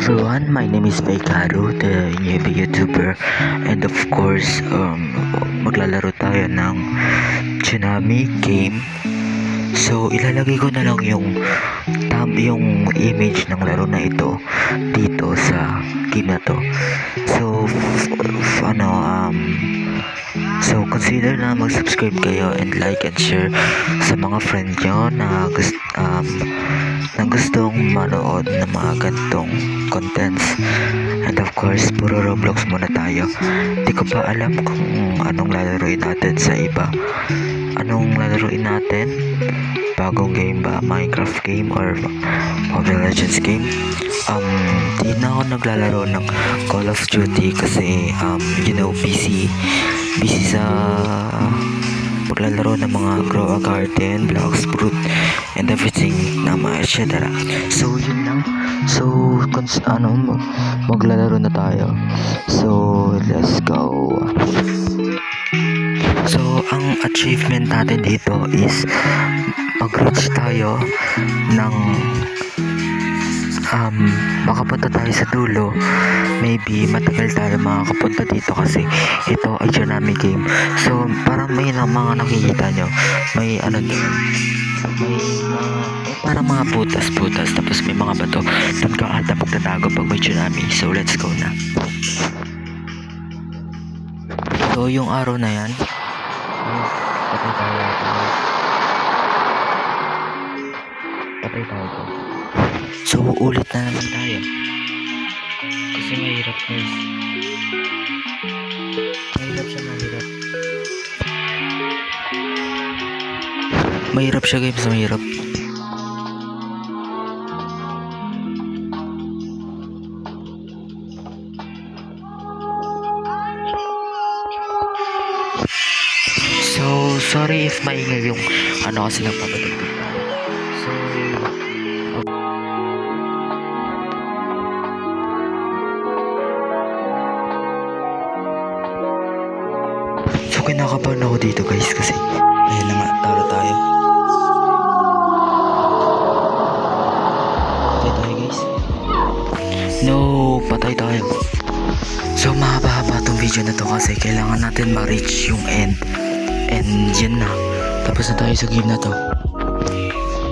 everyone, my name is Baikaru, the newbie YouTuber, and of course, maglalaro tayo ng Tsunami game. So, ilalagay ko na lang yung image ng laro na ito dito sa game na to. So, consider na mag-subscribe kayo and like and share sa mga friend nyo na gustong manood ng mga ganitong contents. And of course, puro Roblox muna tayo. Di ko pa alam kung anong lalaroin natin sa iba. Anong lalaroin natin? Bagong game ba? Minecraft game or Mobile Legends game? Di na ako naglalaro ng Call of Duty kasi busy sa paglalaro ng mga Grow a Garden, Blocks, Fruit, and everything na mga etc. So, yun lang. So, maglalaro na tayo. So, let's go. So, ang achievement natin dito is mag-reach tayo ng makapunta tayo sa dulo. Maybe matagal tayo makakapunta dito kasi ito ay Tsunami game. So parang may mga nakikita nyo, may parang mga butas tapos may mga bato. Doon ka ata pagtatago pag may tsunami. So let's go na. So yung araw na yan, patay tayo. So, ulit na naman tayo. Kasi mahirap, guys. Mahirap siya, guys. Mahirap. So, sorry if maingay yung kasi nagpapatagpag. So, kinakabahan ako dito, guys, kasi ayun na nga, talo tayo. Patay tayo, guys. No, patay tayo. So, mahaba-haba tong video na to kasi kailangan natin ma-reach yung end. And yan na. Tapos na tayo sa game na to.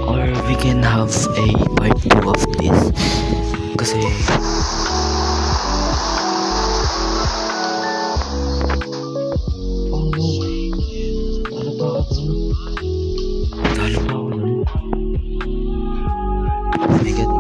Or we can have a part 2 of this. Kasi talo pa ako nun. Oh my god.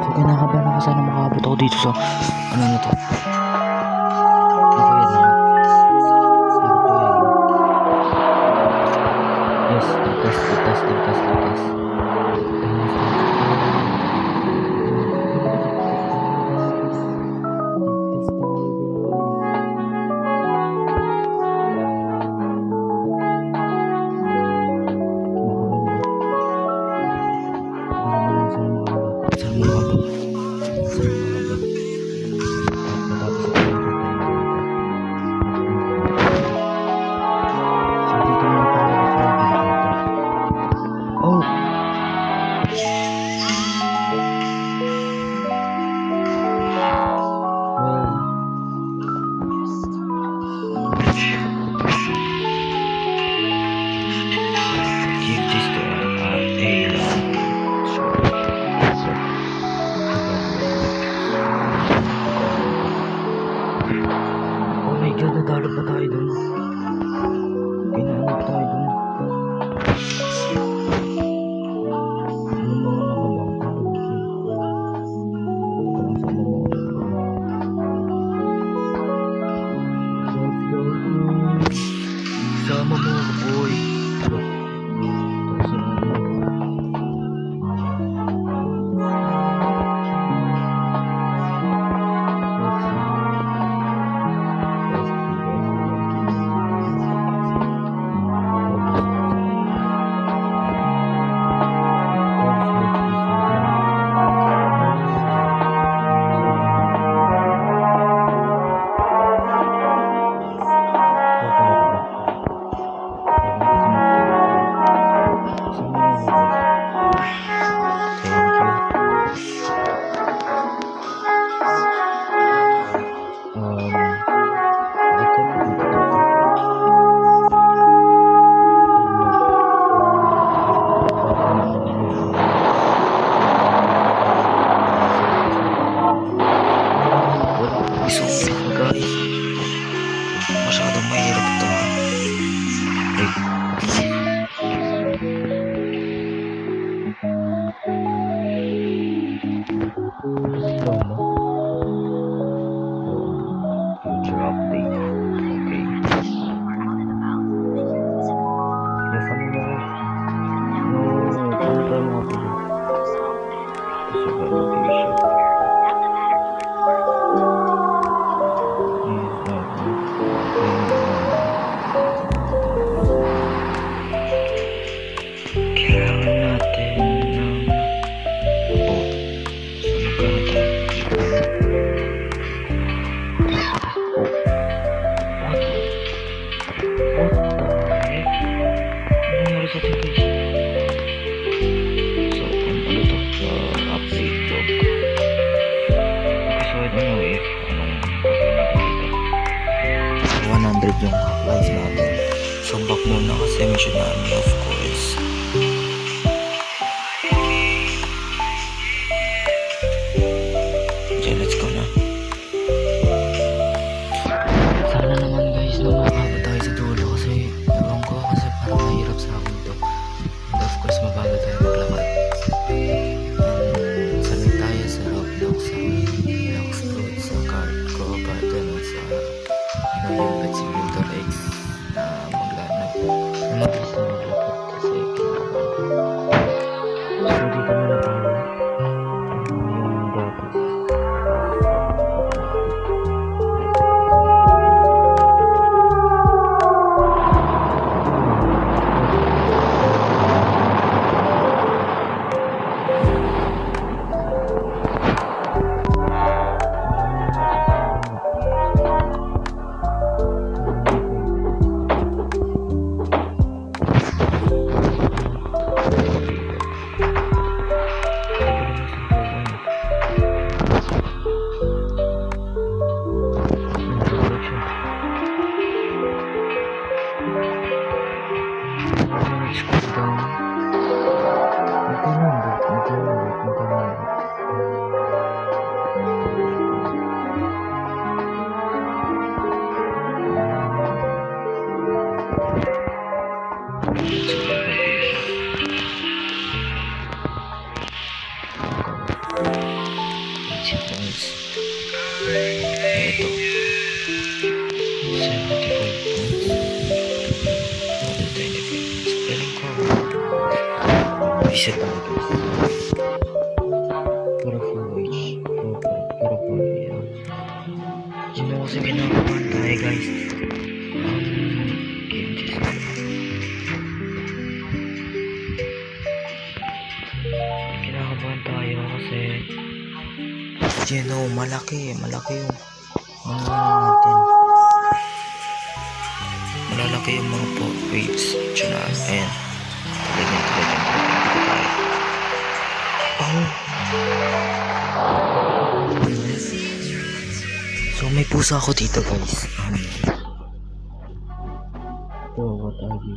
So, kinakabahan ako sana makakabot ako dito sa na to. Okay na. Yes, ligtas. Natalo pa tayo dun. Ginaan pa tayo dun. Yung mga nakabangka dun. Parang sa mga let's go. Sama mo ako, boy. Masyadong mahirap to. Wait. Slow mo. Future update. Okay. Yes, ano mo? No, ano tayo mga pili? Sa location. Kailangan natin ng boat. So, magkano tayo? What the heck? Ano nangyari sa atin guys? So, ano to? Update log. Okay, so I don't know if anong gagawin natin dito. So, 100 yung life natin. So, back muna kasi may tsunami of course. Okay, let's go na. Sana naman guys na makakabot tayo sa dulo kasi ewan ko kasi parang mahirap sa akin to. And of course mabagal tayo maglakad. Sanay tayo sa Roblox, sa Blox Fruit, sa Garden at sa yung Pet Simulator X na maglalap na mabilis na maglakad kasi kinakabahan. So dito muna tayo yung gratis. Ito 75 points. 125 points. Feeling ko reset tayo guys. Pero full wage. Pero full year. Sino kasi ginagawan tayo guys? Game this. Kinakabahan tayo kasi malaki yung natin. Malalaki yung mga waves. Ayan. Tulad oh. So may pusa ako dito guys. So what are you?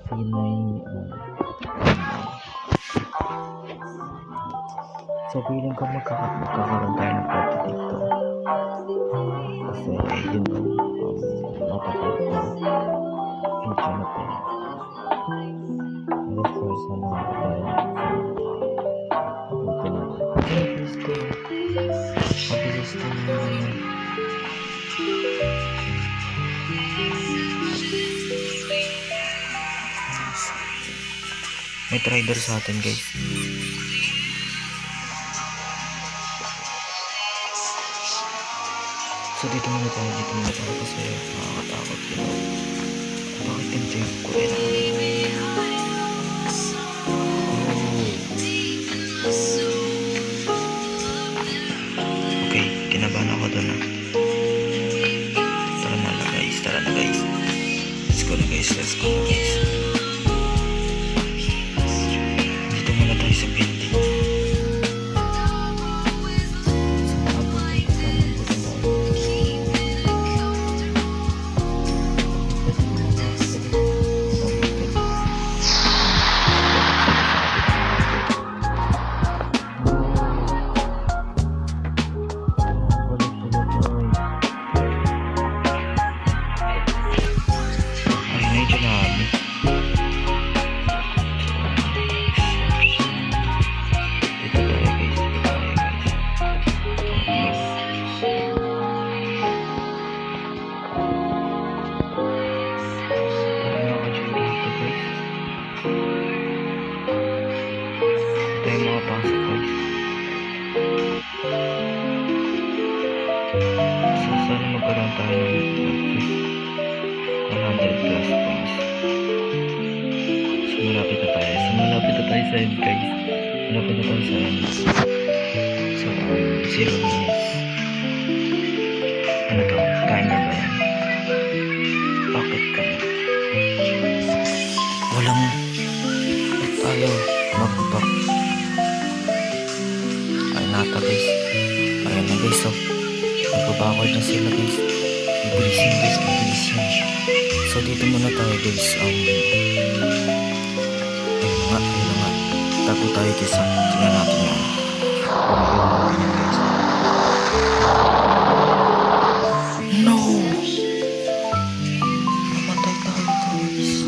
C9 so feeling ko magkakaroon tayo ng party dito kasi yun napapag ko future na tayo and of course dahil abutin natin mabilis to may trader sa atin guys. So dito muna tayo kasi nakakatakot yun. Bakit ganito yung kulay okay, kinabahan ako doon na. Tara na guys. Let's go na guys. Dito muna tayo sa building. magkaroon tayo ng 100 plus points. So malapit na tayo. Sa end guys. Malapit na tayo sa end. So 0 minutes. Ano to? Timer ba yan? Bakit kami? Walang tayo mag-back. Ay nata guys. Ayan na guys. So magbabackward na sila guys. Mabilis yun guys. Mabilis yun. So dito muna tayo guys. Ayun na nga. Tago tayo guys. Tingnan natin yung ganyan guys. No! Namatay tayo guys.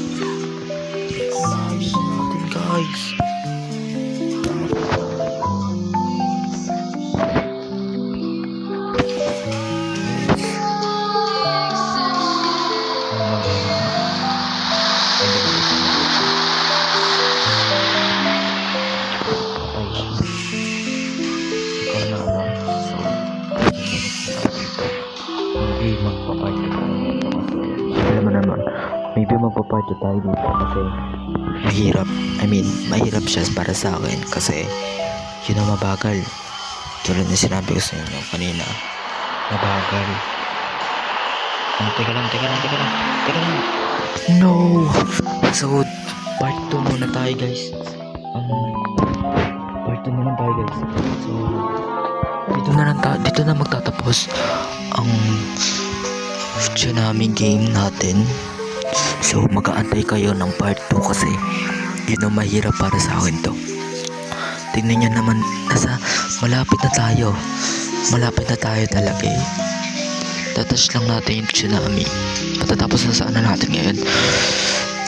Ayun natin guys. Maybe magpa-party tayo dito kasi mahirap siya para sa akin kasi yun ang mabagal. Tulad na sinabi ko sa inyo kanina, mabagal. Teka lang. No! So, part 2 muna tayo guys. Part 2 muna tayo guys. So, dito na magtatapos ang Tsunami game natin. So mag-aantay kayo ng part 2 kasi yun ang mahirap para sa akin to. Tingnan nyo naman, malapit na tayo talaga eh. Tatouch lang natin yung Tsunami. Patatapos na sana natin ngayon.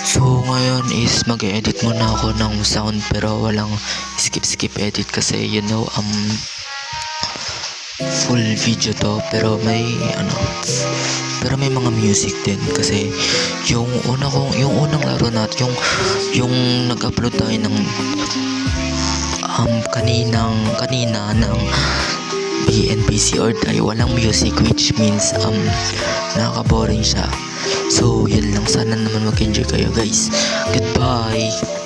So ngayon is mag-edit muna ako ng sound pero walang skip edit kasi full video to pero may mga music din kasi yung unang laro natin yung nag-upload tayo ng kanina ng BNPC or die walang music which means nakaka-boring siya. So yun lang, sana naman mag-enjoy kayo guys. Goodbye.